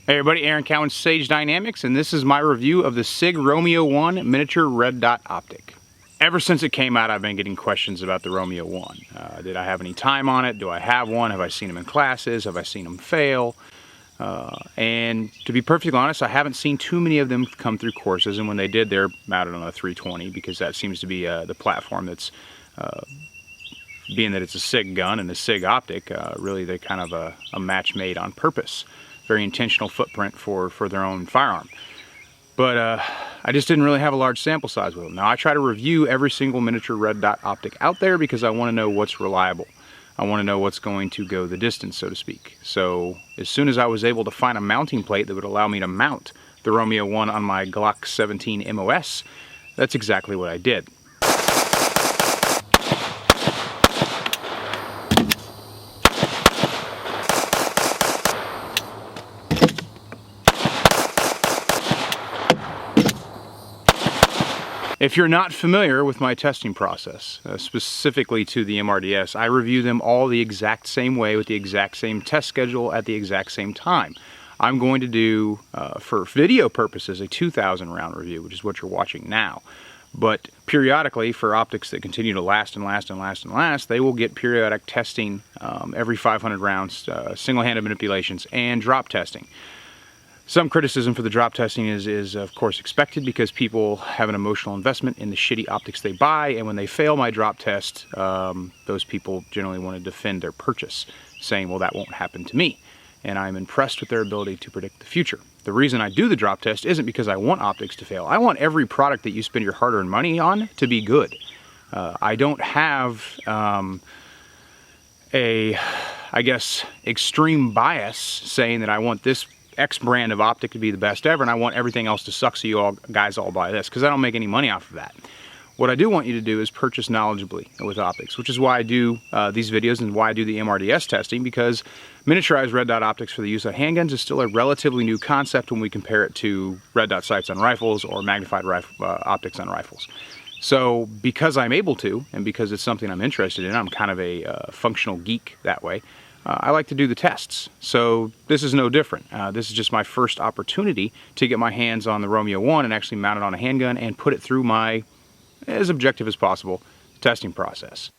Hey everybody, Aaron Cowan, Sage Dynamics, and this is my review of the Sig Romeo 1 miniature red dot optic. Ever since it came out, I've been getting questions about the Romeo 1. Did I have any time on it? Do I have one? Have I seen them in classes? Have I seen them fail? And to be perfectly honest, I haven't seen too many of them come through courses, and when they did, they're mounted on a 320 because that seems to be the platform that's, being that it's a Sig gun and a Sig optic, really they're kind of a match made on purpose. Very intentional footprint for their own firearm. But I just didn't really have a large sample size with them. Now I try to review every single miniature red dot optic out there because I want to know what's reliable. I want to know what's going to go the distance, so to speak. So as soon as I was able to find a mounting plate that would allow me to mount the Romeo 1 on my Glock 17 MOS, that's exactly what I did. If you're not familiar with my testing process, specifically to the MRDS, I review them all the exact same way with the exact same test schedule at the exact same time. I'm going to do, for video purposes, a 2,000 round review, which is what you're watching now. But periodically, for optics that continue to last and last and last and last, they will get periodic testing every 500 rounds, single-handed manipulations, and drop testing. Some criticism for the drop testing is of course expected because people have an emotional investment in the shitty optics they buy, and when they fail my drop test, those people generally want to defend their purchase, saying, well, that won't happen to me. And I'm impressed with their ability to predict the future. The reason I do the drop test isn't because I want optics to fail. I want every product that you spend your hard-earned money on to be good. I don't have I guess, extreme bias saying that I want this X brand of optic to be the best ever and I want everything else to suck, so you all guys all buy this, because I don't make any money off of that. What I do want you to do is purchase knowledgeably with optics, which is why I do these videos and why I do the MRDS testing, because miniaturized red dot optics for the use of handguns is still a relatively new concept when we compare it to red dot sights on rifles or magnified optics on rifles. So because I'm able to, and because it's something I'm interested in, I'm kind of a functional geek that way, I like to do the tests. So this is no different. This is just my first opportunity to get my hands on the Romeo 1 and actually mount it on a handgun and put it through my, as objective as possible, testing process.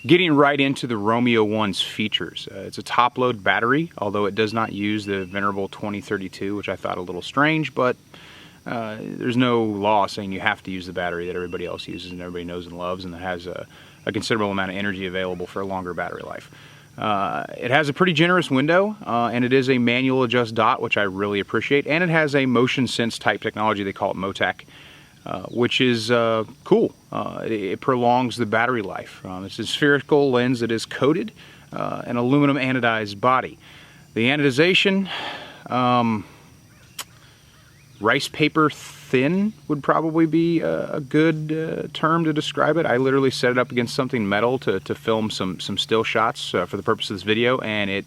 Getting right into the Romeo 1's features. It's a top-load battery, although it does not use the venerable 2032, which I thought a little strange, but there's no law saying you have to use the battery that everybody else uses and everybody knows and loves, and that has a considerable amount of energy available for a longer battery life. It has a pretty generous window, and it is a manual adjust dot, which I really appreciate, and it has a motion sense type technology. They call it MOTAC, which is cool. It prolongs the battery life. It's a spherical lens that is coated, an aluminum anodized body. The anodization, rice paper thin would probably be a good term to describe it. I literally set it up against something metal to film some still shots for the purpose of this video, and it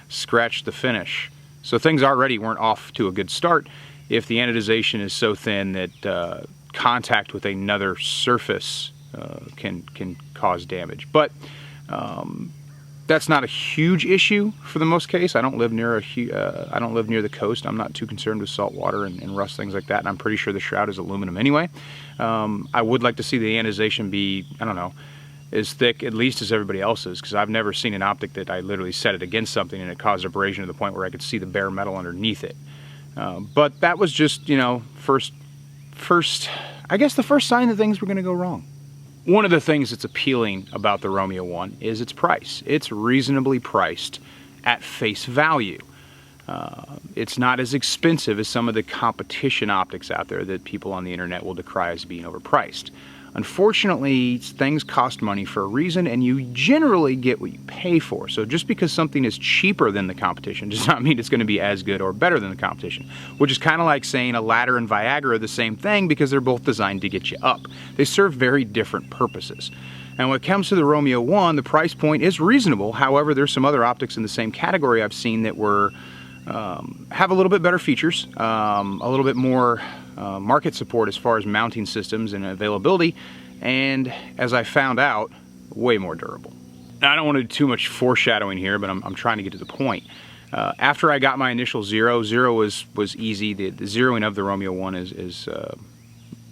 scratched the finish. So things already weren't off to a good start if the anodization is so thin that contact with another surface can cause damage. But that's not a huge issue for the most case. I don't live near I don't live near the coast. I'm not too concerned with salt water and rust, things like that. And I'm pretty sure the shroud is aluminum anyway. I would like to see the anodization be, I don't know, as thick at least as everybody else's, because I've never seen an optic that I literally set it against something and it caused abrasion to the point where I could see the bare metal underneath it. But that was just, you know, I guess the first sign that things were going to go wrong. One of the things that's appealing about the Romeo 1 is its price. It's reasonably priced at face value. It's not as expensive as some of the competition optics out there that people on the internet will decry as being overpriced. Unfortunately, things cost money for a reason, and you generally get what you pay for. So just because something is cheaper than the competition does not mean it's going to be as good or better than the competition, which is kind of like saying a ladder and Viagra are the same thing because they're both designed to get you up. They serve very different purposes. And when it comes to the Romeo 1, the price point is reasonable. However, there's some other optics in the same category I've seen that have a little bit better features, a little bit more market support as far as mounting systems and availability, and as I found out, way more durable. Now, I don't want to do too much foreshadowing here, but I'm trying to get to the point. After I got my initial zero was easy. The zeroing of the Romeo 1 is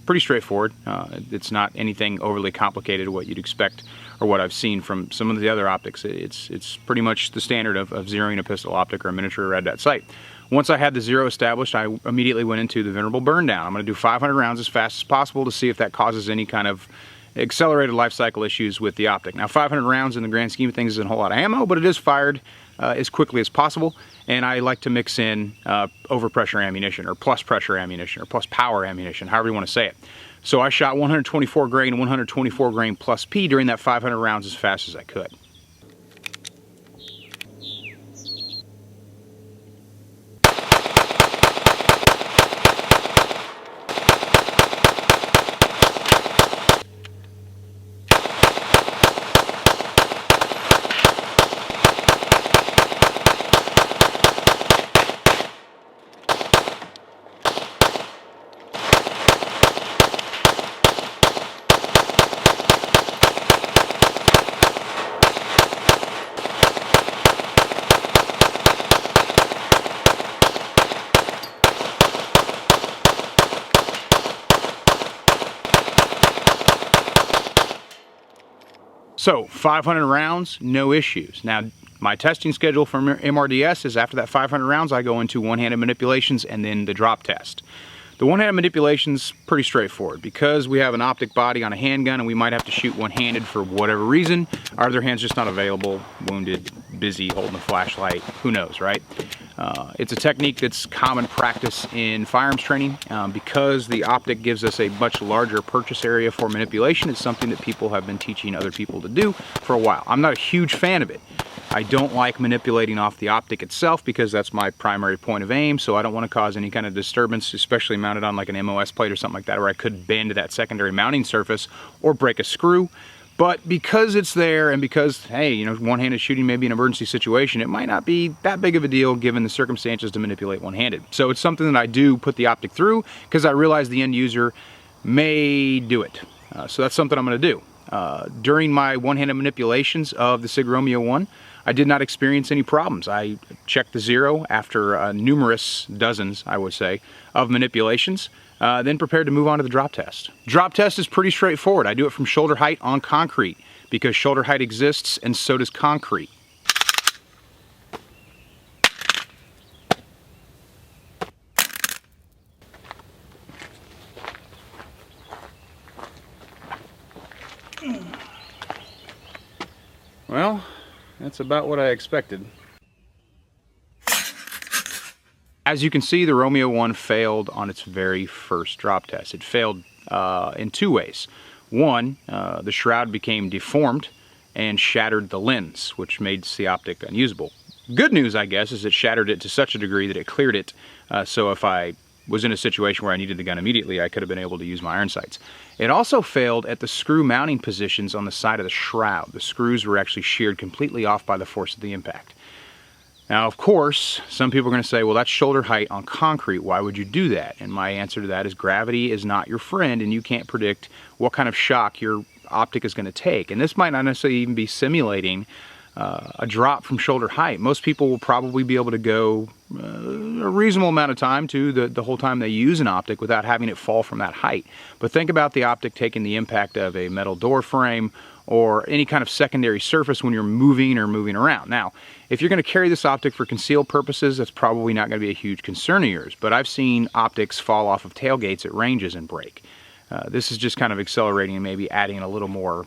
pretty straightforward. It's not anything overly complicated, what you'd expect or what I've seen from some of the other optics. It's pretty much the standard of zeroing a pistol optic or a miniature red dot sight. Once I had the zero established, I immediately went into the venerable Burndown. I'm going to do 500 rounds as fast as possible to see if that causes any kind of accelerated life cycle issues with the optic. Now, 500 rounds in the grand scheme of things isn't a whole lot of ammo, but it is fired as quickly as possible, and I like to mix in overpressure ammunition, or plus pressure ammunition, or plus power ammunition, however you want to say it. So I shot 124 grain and 124 grain plus P during that 500 rounds as fast as I could. So 500 rounds, no issues. Now, my testing schedule for MRDS is after that 500 rounds, I go into one-handed manipulations and then the drop test. The one-handed manipulation's pretty straightforward. Because we have an optic body on a handgun and we might have to shoot one-handed for whatever reason, our other hand's just not available, wounded, busy, holding a flashlight, who knows, right? It's a technique that's common practice in firearms training. Because the optic gives us a much larger purchase area for manipulation, it's something that people have been teaching other people to do for a while. I'm not a huge fan of it. I don't like manipulating off the optic itself because that's my primary point of aim, so I don't want to cause any kind of disturbance, especially mounted on like an MOS plate or something like that, where I could bend that secondary mounting surface or break a screw. But because it's there, and because, hey, you know, one-handed shooting may be an emergency situation, it might not be that big of a deal given the circumstances to manipulate one-handed. So it's something that I do put the optic through because I realize the end user may do it. So that's something I'm going to do. During my one-handed manipulations of the Sig Romeo 1, I did not experience any problems. I checked the zero after numerous dozens, I would say, of manipulations, then prepared to move on to the drop test. Drop test is pretty straightforward. I do it from shoulder height on concrete because shoulder height exists and so does concrete. Well, that's about what I expected. As you can see, the Romeo 1 failed on its very first drop test. It failed in two ways. One, the shroud became deformed and shattered the lens, which made the optic unusable. Good news, I guess, is it shattered it to such a degree that it cleared it, so if I was in a situation where I needed the gun immediately, I could have been able to use my iron sights. It also failed at the screw mounting positions on the side of the shroud. The screws were actually sheared completely off by the force of the impact. Now, of course, some people are going to say, well, that's shoulder height on concrete. Why would you do that? And my answer to that is gravity is not your friend, and you can't predict what kind of shock your optic is going to take. And this might not necessarily even be simulating a drop from shoulder height. Most people will probably be able to go a reasonable amount of time to the whole time they use an optic without having it fall from that height. But think about the optic taking the impact of a metal door frame or any kind of secondary surface when you're moving or moving around. Now, if you're going to carry this optic for concealed purposes, that's probably not going to be a huge concern of yours. But I've seen optics fall off of tailgates at ranges and break. This is just kind of accelerating and maybe adding a little more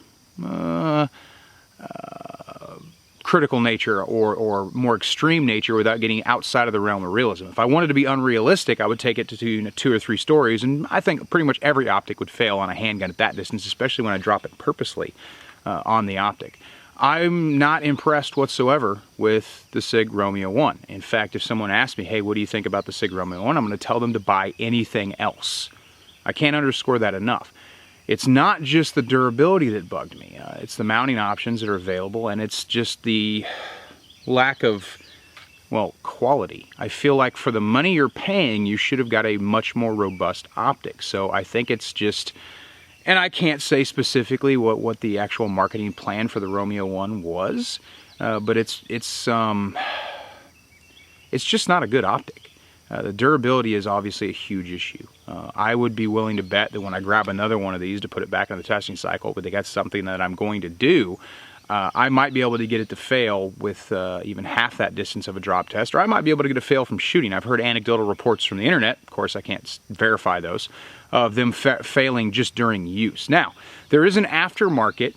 critical nature or more extreme nature without getting outside of the realm of realism. If I wanted to be unrealistic, I would take it to 2 or 3 stories, and I think pretty much every optic would fail on a handgun at that distance, especially when I drop it purposely on the optic. I'm not impressed whatsoever with the Sig Romeo 1. In fact, if someone asks me, hey, what do you think about the Sig Romeo 1, I'm going to tell them to buy anything else. I can't underscore that enough. It's not just the durability that bugged me. It's the mounting options that are available, and it's just the lack of, well, quality. I feel like for the money you're paying, you should have got a much more robust optic. So I think it's just And I can't say specifically what the actual marketing plan for the Romeo 1 was, but it's just not a good optic. The durability is obviously a huge issue. I would be willing to bet that when I grab another one of these to put it back in the testing cycle, but that's something that I'm going to do, I might be able to get it to fail with even half that distance of a drop test, or I might be able to get a fail from shooting. I've heard anecdotal reports from the internet, of course I can't verify those, of them failing just during use. Now, there is an aftermarket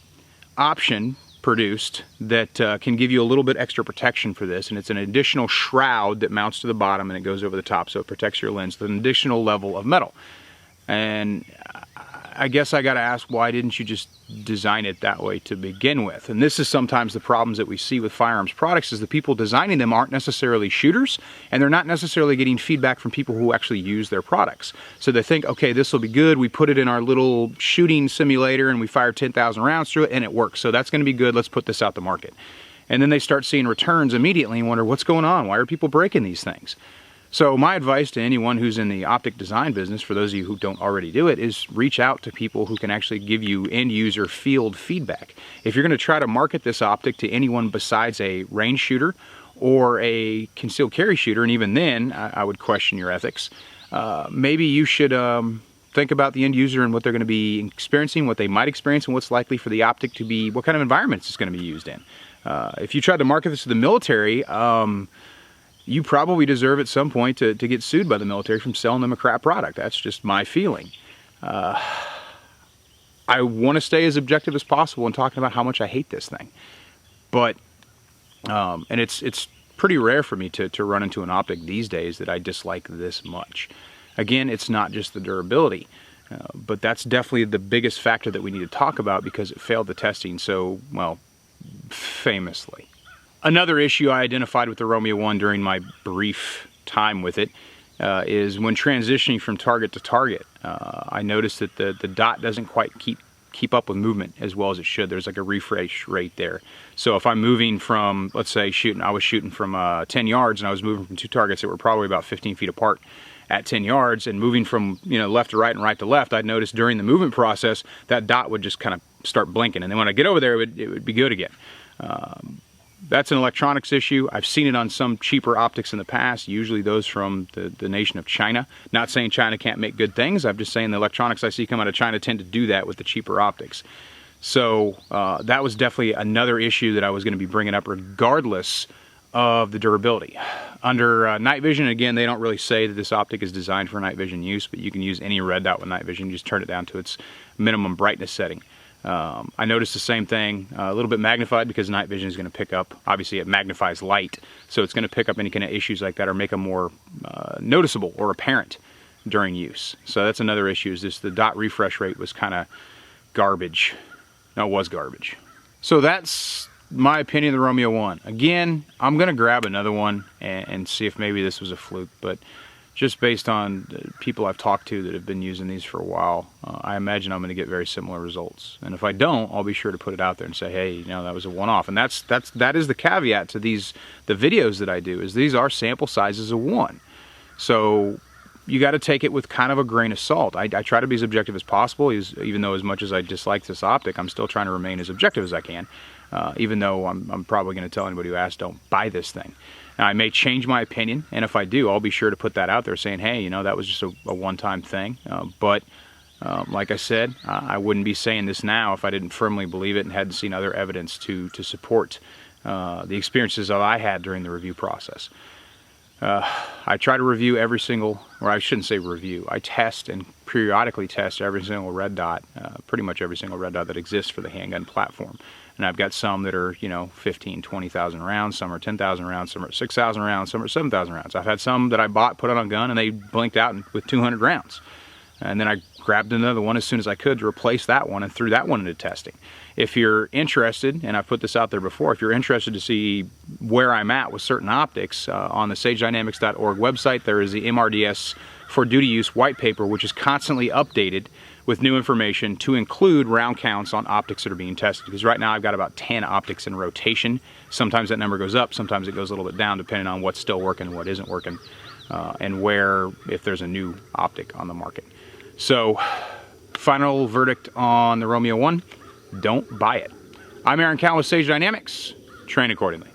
option produced that can give you a little bit extra protection for this, and it's an additional shroud that mounts to the bottom and it goes over the top, so it protects your lens with an additional level of metal. And I guess I gotta ask, why didn't you just design it that way to begin with? And this is sometimes the problems that we see with firearms products, is the people designing them aren't necessarily shooters, and they're not necessarily getting feedback from people who actually use their products. So they think, okay, this will be good, we put it in our little shooting simulator and we fire 10,000 rounds through it and it works, so that's gonna be good, let's put this out the market. And then they start seeing returns immediately and wonder, what's going on? Why are people breaking these things? So my advice to anyone who's in the optic design business, for those of you who don't already do it, is reach out to people who can actually give you end user field feedback. If you're going to try to market this optic to anyone besides a range shooter or a concealed carry shooter, and even then I would question your ethics, maybe you should think about the end user and what they're going to be experiencing, what they might experience, and what's likely for the optic to be, what kind of environments it's going to be used in. If you tried to market this to the military, you probably deserve at some point to get sued by the military from selling them a crap product. That's just my feeling. I want to stay as objective as possible in talking about how much I hate this thing. But, and it's pretty rare for me to run into an optic these days that I dislike this much. Again, it's not just the durability, but that's definitely the biggest factor that we need to talk about, because it failed the testing so, well, famously. Another issue I identified with the Romeo 1 during my brief time with it is when transitioning from target to target. I noticed that the dot doesn't quite keep up with movement as well as it should. There's like a refresh rate there. So if I'm moving from, let's say I was shooting from 10 yards and I was moving from two targets that were probably about 15 feet apart at 10 yards and moving from left to right and right to left, I'd notice during the movement process that dot would just kind of start blinking, and then when I get over there it would be good again. That's an electronics issue. I've seen it on some cheaper optics in the past, usually those from the nation of China. Not saying China can't make good things, I'm just saying the electronics I see come out of China tend to do that with the cheaper optics. So that was definitely another issue that I was going to be bringing up regardless of the durability. Under night vision, again, they don't really say that this optic is designed for night vision use, but you can use any red dot with night vision. You just turn it down to its minimum brightness setting. I noticed the same thing, a little bit magnified, because night vision is going to pick up, obviously it magnifies light, so it's going to pick up any kind of issues like that or make them more noticeable or apparent during use. So that's another issue, is this, the dot refresh rate was kind of garbage. No, it was garbage. So that's my opinion of the Romeo 1. Again, I'm going to grab another one and see if maybe this was a fluke, but just based on people I've talked to that have been using these for a while, I imagine I'm going to get very similar results. And if I don't, I'll be sure to put it out there and say, hey, that was a one-off. And that is the caveat to the videos that I do, is these are sample sizes of 1. So you got to take it with kind of a grain of salt. I try to be as objective as possible, even though as much as I dislike this optic, I'm still trying to remain as objective as I can, even though I'm probably going to tell anybody who asks, don't buy this thing. Now, I may change my opinion, and if I do, I'll be sure to put that out there saying, hey, that was just a one-time thing. But like I said, I wouldn't be saying this now if I didn't firmly believe it and hadn't seen other evidence to support the experiences that I had during the review process. I try to review every single, or I shouldn't say review, I test and periodically test every single red dot, pretty much every single red dot that exists for the handgun platform. And I've got some that are, 15, 20,000 rounds, some are 10,000 rounds, some are 6,000 rounds, some are 7,000 rounds. I've had some that I bought, put on a gun, and they blinked out with 200 rounds. And then I grabbed another one as soon as I could to replace that one and threw that one into testing. If you're interested, and I've put this out there before, if you're interested to see where I'm at with certain optics, on the sagedynamics.org website, there is the MRDS for duty use white paper, which is constantly updated with new information to include round counts on optics that are being tested. Because right now I've got about 10 optics in rotation. Sometimes that number goes up, sometimes it goes a little bit down, depending on what's still working and what isn't working, and if there's a new optic on the market. So Final verdict on the Romeo 1, don't buy it. I'm Aaron Cowan with Sage Dynamics. Train accordingly.